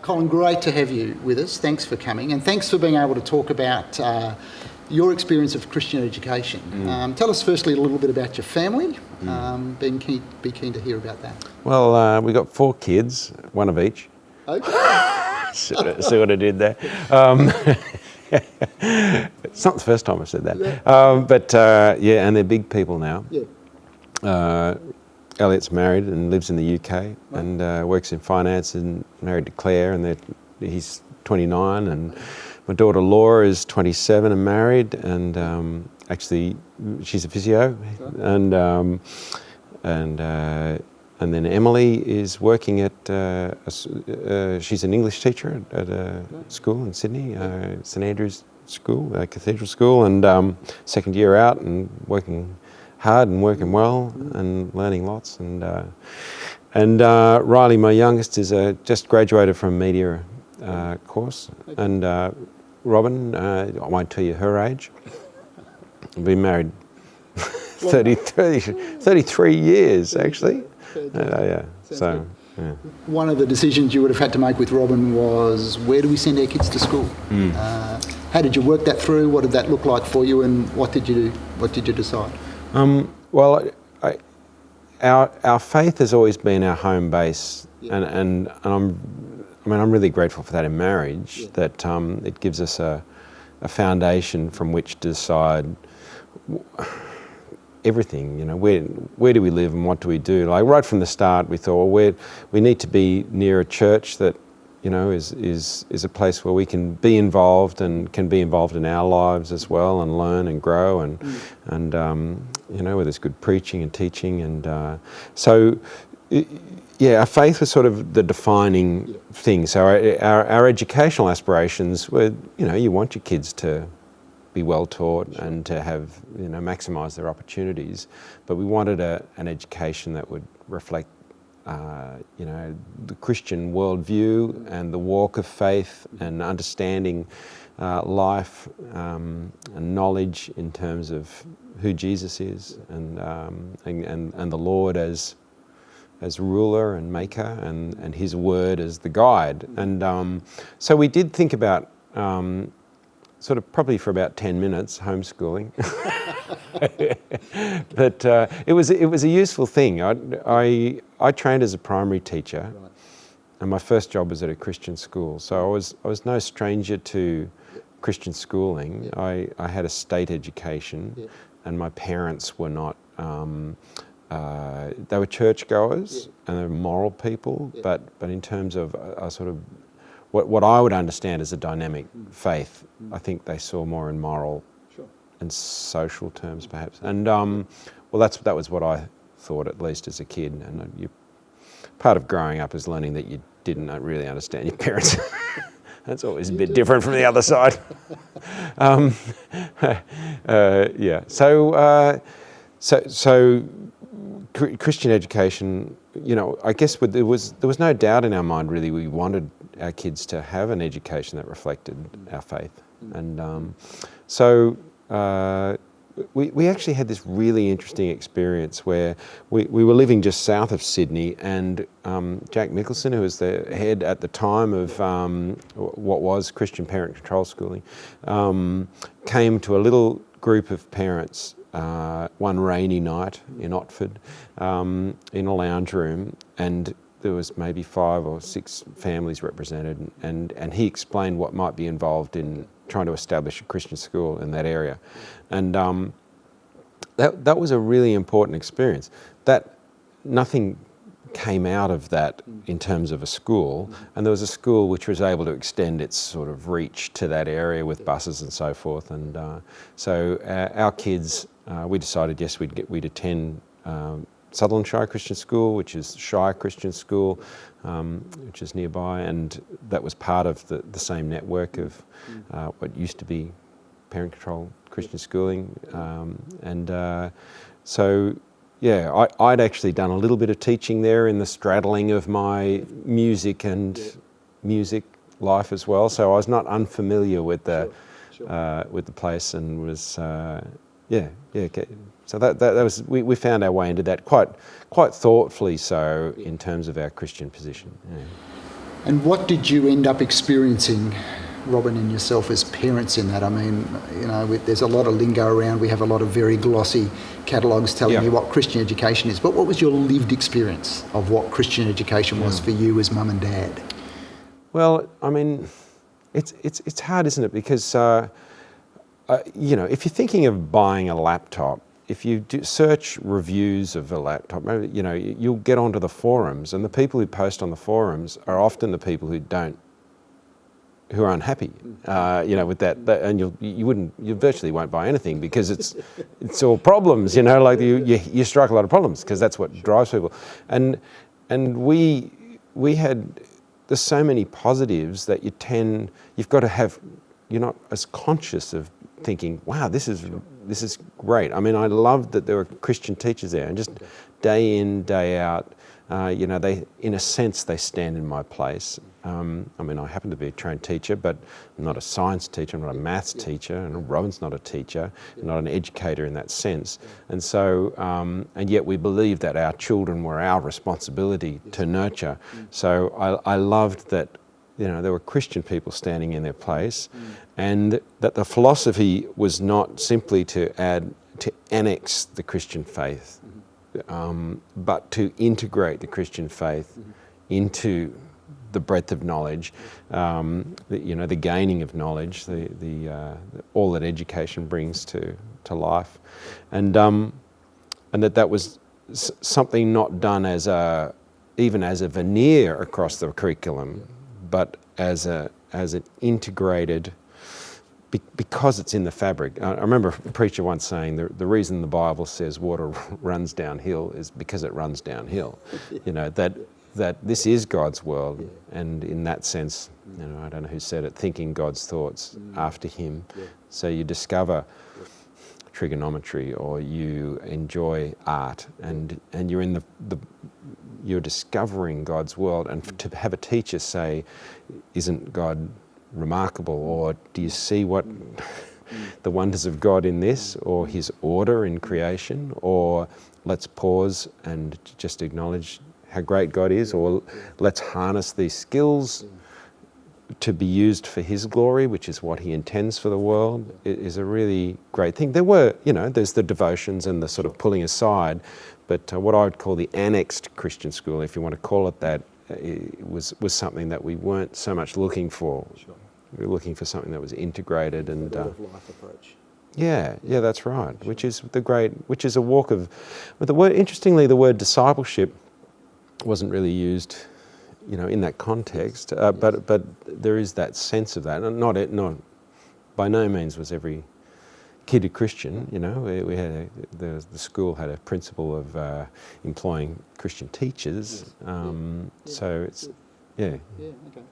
Colin, great to have you with us. Thanks for coming, and thanks for being able to talk about your experience of Christian education. Tell us firstly a little bit about your family. Be keen to hear about that. Well, we got 4 kids, one of each. Okay. See what I did there? It's not the first time I've said that. Yeah. And they're big people now. Yeah. Elliot's married and lives in the UK and works in finance, and married to Claire, and he's 29, and my daughter Laura is 27 and married, and actually she's a physio, and then Emily is working at she's an English teacher at a school in Sydney, St Andrew's School, Cathedral School, and second year out and working hard and working well and learning lots, and Riley, my youngest, is just graduated from a media course, and Robin, I won't tell you her age. I've been married 33 years actually. Yeah. So. Yeah. One of the decisions you would have had to make with Robin was, where do we send our kids to school? How did you work that through? What did that look like for you, and what did you decide? Well, our faith has always been our home base, and I'm really grateful for that in marriage. That it gives us a foundation from which to decide everything. You know, where do we live and what do we do? Like right from the start, we thought, well, we need to be near a church that, you know, is a place where we can be involved and can be involved in our lives as well, and learn and grow, and you know, where there's good preaching and teaching, and our faith was sort of the defining thing. So our educational aspirations were, you know, you want your kids to be well taught and to have, you know, maximise their opportunities, but we wanted an education that would reflect you know, the Christian worldview and the walk of faith, and understanding life and knowledge in terms of who Jesus is, and the Lord as ruler and maker, and His word as the guide. And so we did think about sort of probably for about 10 minutes homeschooling. But it was a useful thing. I trained as a primary teacher, and my first job was at a Christian school. So I was no stranger to Christian schooling. I had a state education, and my parents were not. They were churchgoers and they were moral people, but in terms of a sort of what I would understand as a dynamic faith, I think they saw more in moral and social terms, perhaps. And well, that was what I thought, at least as a kid. And part of growing up is learning that you didn't really understand your parents. That's always a bit different from the other side. Yeah. So Christian education, you know, I guess there was no doubt in our mind, really. We wanted our kids to have an education that reflected our faith, and so we actually had this really interesting experience where we were living just south of Sydney, and Jack Mickelson, who was the head at the time of what was Christian Parent Control Schooling, came to a little group of parents one rainy night in Otford, in a lounge room, and there was maybe 5 or 6 families represented, and he explained what might be involved in trying to establish a Christian school in that area. And that was a really important experience. That nothing came out of that in terms of a school, and there was a school which was able to extend its sort of reach to that area with buses and so forth. And so our kids, we decided, yes, we'd attend Sutherland Shire Christian School, which is Shire Christian School, which is nearby, and that was part of the same network of what used to be Parent Control Christian Schooling. So yeah, I'd actually done a little bit of teaching there in the straddling of my music and music life as well, so I was not unfamiliar with the place, and was okay. So that was, we found our way into that quite thoughtfully, so in terms of our Christian position. Yeah. And what did you end up experiencing, Robin and yourself, as parents in that? I mean, you know, there's a lot of lingo around. We have a lot of very glossy catalogues telling you what Christian education is. But what was your lived experience of what Christian education was for you as mum and dad? Well, I mean, it's hard, isn't it? Because, you know, if you're thinking of buying a laptop, if you search reviews of a laptop, you know, you'll get onto the forums, and the people who post on the forums are often the people who are unhappy, you know, with that, and you virtually won't buy anything because it's all problems, you know, like you strike a lot of problems because that's what drives people, and we had, there's so many positives that you've got to have, you're not as conscious of thinking, wow, this is great. I mean, I loved that there were Christian teachers there, and just day in, day out, you know, in a sense, they stand in my place. I mean, I happen to be a trained teacher, but I'm not a science teacher, I'm not a maths teacher, and Robin's not a teacher, not an educator in that sense. And so, and yet we believe that our children were our responsibility to nurture. So I loved that, you know, there were Christian people standing in their place, and that the philosophy was not simply to annex the Christian faith, but to integrate the Christian faith into the breadth of knowledge, you know, the gaining of knowledge, all that education brings to life, and that was something not done even as a veneer across the curriculum, but as an integrated, because it's in the fabric. I remember a preacher once saying the reason the Bible says water runs downhill is because it runs downhill. You know, that this is God's world, and in that sense, you know, I don't know who said it, thinking God's thoughts after him. So you discover trigonometry, or you enjoy art, and you're in you're discovering God's world. And to have a teacher say, isn't God remarkable, or do you see what the wonders of God in this, or his order in creation, or let's pause and just acknowledge how great God is, or let's harness these skills to be used for his glory, which is what he intends for the world, it is a really great thing. There were, you know, there's the devotions and the sort of pulling aside, but what I would call the annexed Christian school, if you want to call it that, was something that we weren't so much looking for. Sure. We were looking for something that was integrated and life approach. Yeah, that's right. Sure. Which is a walk of, but the word, interestingly, the word discipleship wasn't really used, you know, in that context. But there is that sense of that, and not by no means was every kid a Christian. You know, we had the school had a principle of employing Christian teachers. So it's Yeah. Okay.